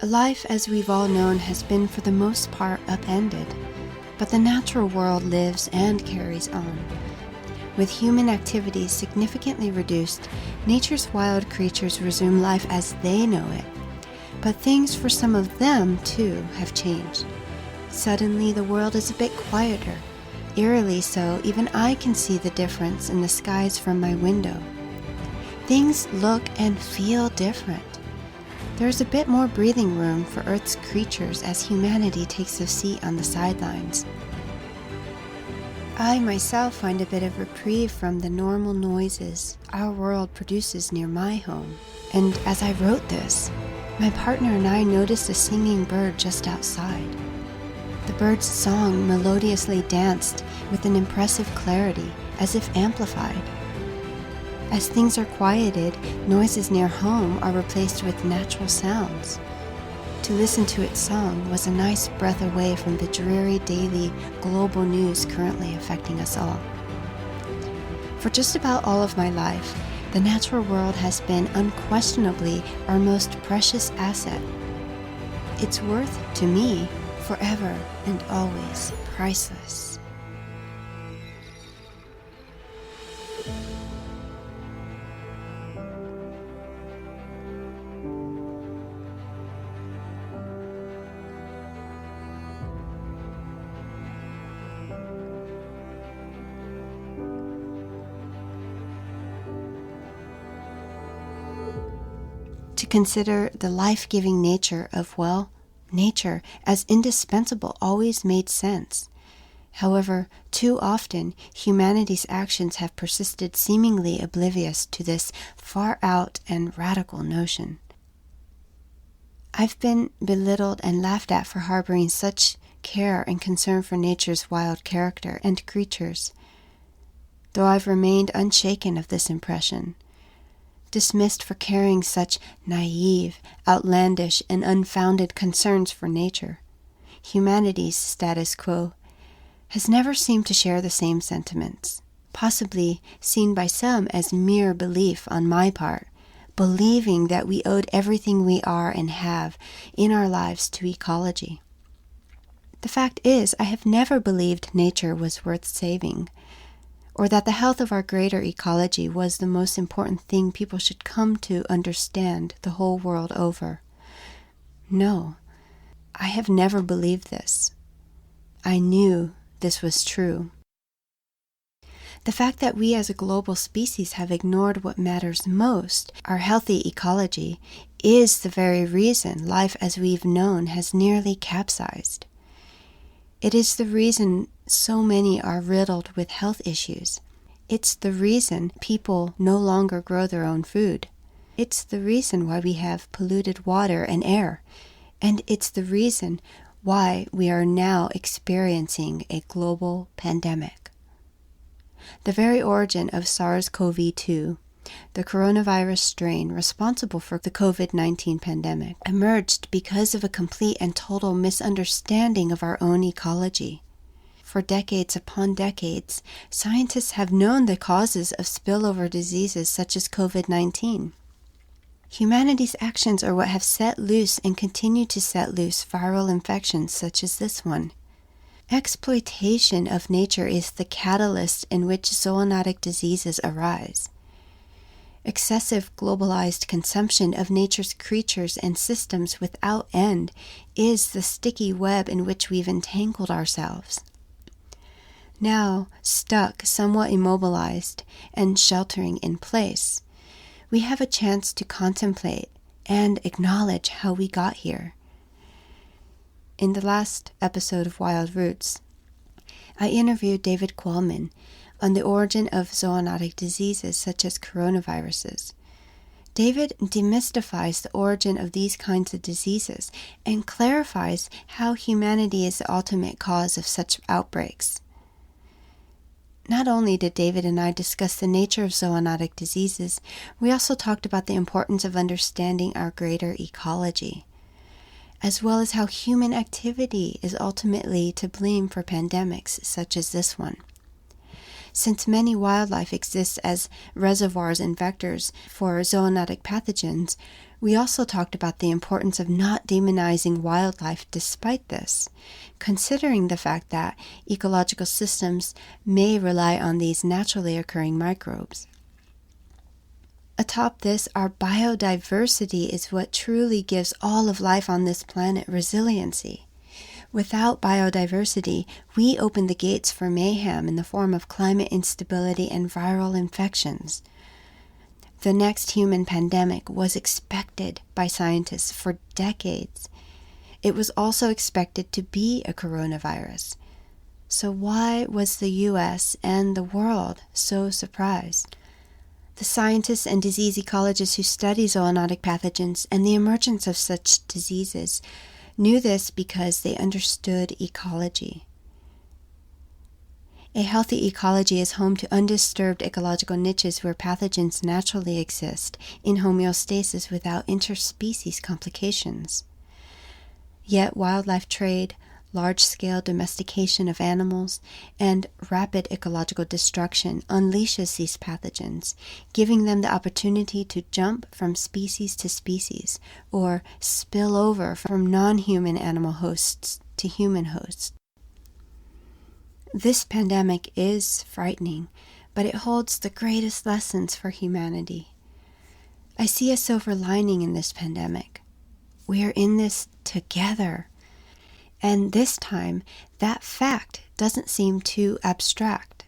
Life as we've all known has been for the most part upended, but the natural world lives and carries on. With human activities significantly reduced, nature's wild creatures resume life as they know it. But things for some of them, too, have changed. Suddenly, the world is a bit quieter. Eerily so, even I can see the difference in the skies from my window. Things look and feel different. There's a bit more breathing room for Earth's creatures as humanity takes a seat on the sidelines. I myself find a bit of reprieve from the normal noises our world produces near my home. And as I wrote this, my partner and I noticed a singing bird just outside. The bird's song melodiously danced with an impressive clarity, as if amplified. As things are quieted, noises near home are replaced with natural sounds. To listen to its song was a nice breath away from the dreary daily global news currently affecting us all. For just about all of my life, the natural world has been unquestionably our most precious asset. Its worth, to me, forever and always priceless. To consider the life-giving nature of, nature as indispensable always made sense. However, too often, humanity's actions have persisted seemingly oblivious to this far-out and radical notion. I've been belittled and laughed at for harboring such care and concern for nature's wild character and creatures, though I've remained unshaken of this impression. Dismissed for carrying such naive, outlandish, and unfounded concerns for nature, humanity's status quo has never seemed to share the same sentiments, possibly seen by some as mere belief on my part, believing that we owed everything we are and have in our lives to ecology. The fact is, I have never believed nature was worth saving, or that the health of our greater ecology was the most important thing people should come to understand the whole world over. No, I have never believed this. I knew this was true. The fact that we as a global species have ignored what matters most, our healthy ecology, is the very reason life as we've known has nearly capsized. It is the reason so many are riddled with health issues. It's the reason people no longer grow their own food. It's the reason why we have polluted water and air. And it's the reason why we are now experiencing a global pandemic. The very origin of SARS-CoV-2, the coronavirus strain responsible for the COVID-19 pandemic, emerged because of a complete and total misunderstanding of our own ecology. For decades upon decades, scientists have known the causes of spillover diseases such as COVID-19. Humanity's actions are what have set loose and continue to set loose viral infections such as this one. Exploitation of nature is the catalyst in which zoonotic diseases arise. Excessive globalized consumption of nature's creatures and systems without end is the sticky web in which we've entangled ourselves. Now, stuck, somewhat immobilized, and sheltering in place, we have a chance to contemplate and acknowledge how we got here. In the last episode of Wild Roots, I interviewed David Qualman on the origin of zoonotic diseases such as coronaviruses. David demystifies the origin of these kinds of diseases and clarifies how humanity is the ultimate cause of such outbreaks. Not only did David and I discuss the nature of zoonotic diseases, we also talked about the importance of understanding our greater ecology, as well as how human activity is ultimately to blame for pandemics such as this one. Since many wildlife exist as reservoirs and vectors for zoonotic pathogens, we also talked about the importance of not demonizing wildlife despite this, considering the fact that ecological systems may rely on these naturally occurring microbes. Atop this, our biodiversity is what truly gives all of life on this planet resiliency. Without biodiversity, we open the gates for mayhem in the form of climate instability and viral infections. The next human pandemic was expected by scientists for decades. It was also expected to be a coronavirus. So why was the US and the world so surprised? The scientists and disease ecologists who study zoonotic pathogens and the emergence of such diseases knew this because they understood ecology. A healthy ecology is home to undisturbed ecological niches where pathogens naturally exist in homeostasis without interspecies complications. Yet wildlife trade, large-scale domestication of animals, and rapid ecological destruction unleashes these pathogens, giving them the opportunity to jump from species to species, or spill over from non-human animal hosts to human hosts. This pandemic is frightening, but it holds the greatest lessons for humanity. I see a silver lining in this pandemic. We are in this together. And this time, that fact doesn't seem too abstract.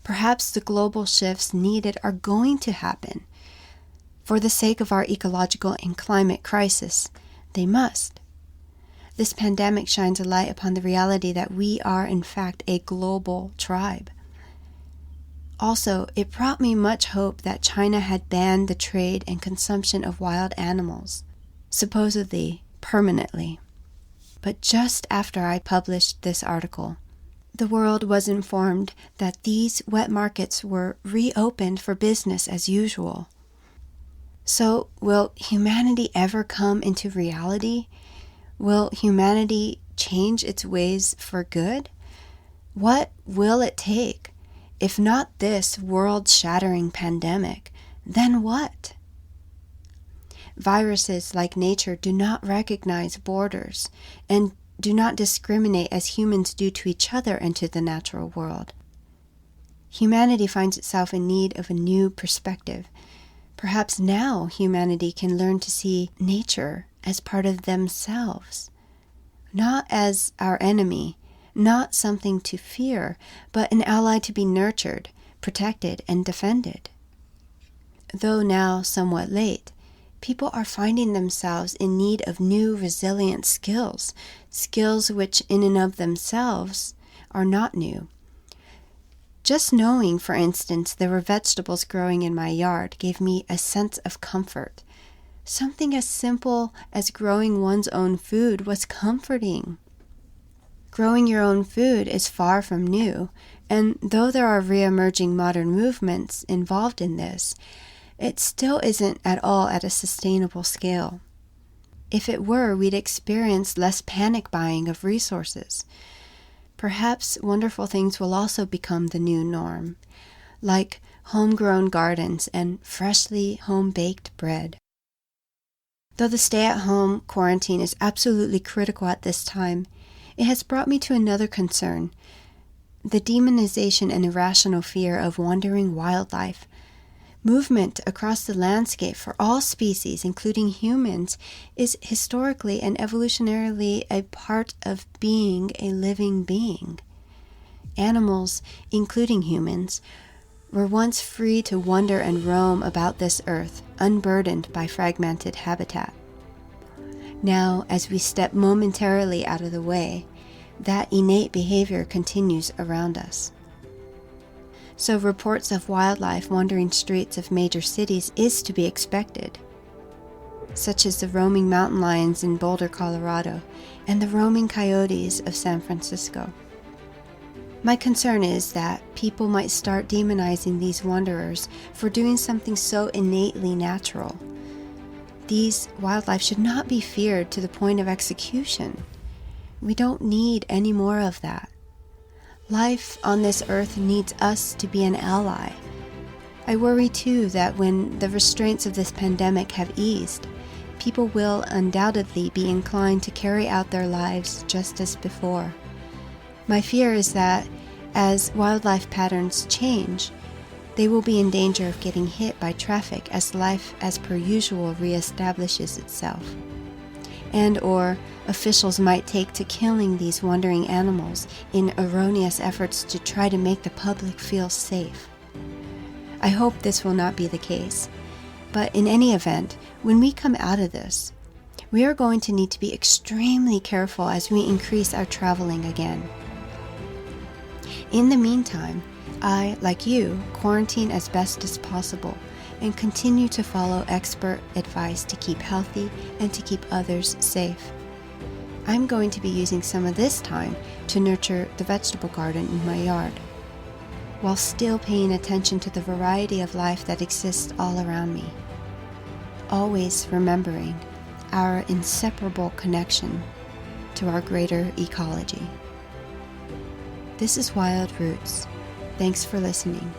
Perhaps the global shifts needed are going to happen. For the sake of our ecological and climate crisis, they must. This pandemic shines a light upon the reality that we are, in fact, a global tribe. Also, it brought me much hope that China had banned the trade and consumption of wild animals, supposedly permanently. But just after I published this article, the world was informed that these wet markets were reopened for business as usual. So, will humanity ever come into reality? Will humanity change its ways for good? What will it take? If not this world-shattering pandemic, then what? Viruses, like nature, do not recognize borders and do not discriminate as humans do to each other and to the natural world. Humanity finds itself in need of a new perspective. Perhaps now humanity can learn to see nature as part of themselves, not as our enemy, not something to fear, but an ally to be nurtured, protected, and defended. Though now somewhat late, people are finding themselves in need of new resilient skills, skills which in and of themselves are not new. Just knowing, for instance, there were vegetables growing in my yard gave me a sense of comfort. Something as simple as growing one's own food was comforting. Growing your own food is far from new, and though there are re-emerging modern movements involved in this, it still isn't at all at a sustainable scale. If it were, we'd experience less panic buying of resources. Perhaps wonderful things will also become the new norm, like homegrown gardens and freshly home-baked bread. Though the stay-at-home quarantine is absolutely critical at this time, it has brought me to another concern: the demonization and irrational fear of wandering wildlife. Movement across the landscape for all species, including humans, is historically and evolutionarily a part of being a living being. Animals, including humans, were once free to wander and roam about this earth, unburdened by fragmented habitat. Now, as we step momentarily out of the way, that innate behavior continues around us. So reports of wildlife wandering streets of major cities is to be expected, such as the roaming mountain lions in Boulder, Colorado, and the roaming coyotes of San Francisco. My concern is that people might start demonizing these wanderers for doing something so innately natural. These wildlife should not be feared to the point of execution. We don't need any more of that. Life on this earth needs us to be an ally. I worry too that when the restraints of this pandemic have eased, people will undoubtedly be inclined to carry out their lives just as before. My fear is that as wildlife patterns change, they will be in danger of getting hit by traffic as life as per usual reestablishes itself. And/or officials might take to killing these wandering animals in erroneous efforts to try to make the public feel safe. I hope this will not be the case, but in any event, when we come out of this, we are going to need to be extremely careful as we increase our traveling again. In the meantime, I, like you, quarantine as best as possible and continue to follow expert advice to keep healthy and to keep others safe. I'm going to be using some of this time to nurture the vegetable garden in my yard, while still paying attention to the variety of life that exists all around me. Always remembering our inseparable connection to our greater ecology. This is Wild Roots. Thanks for listening.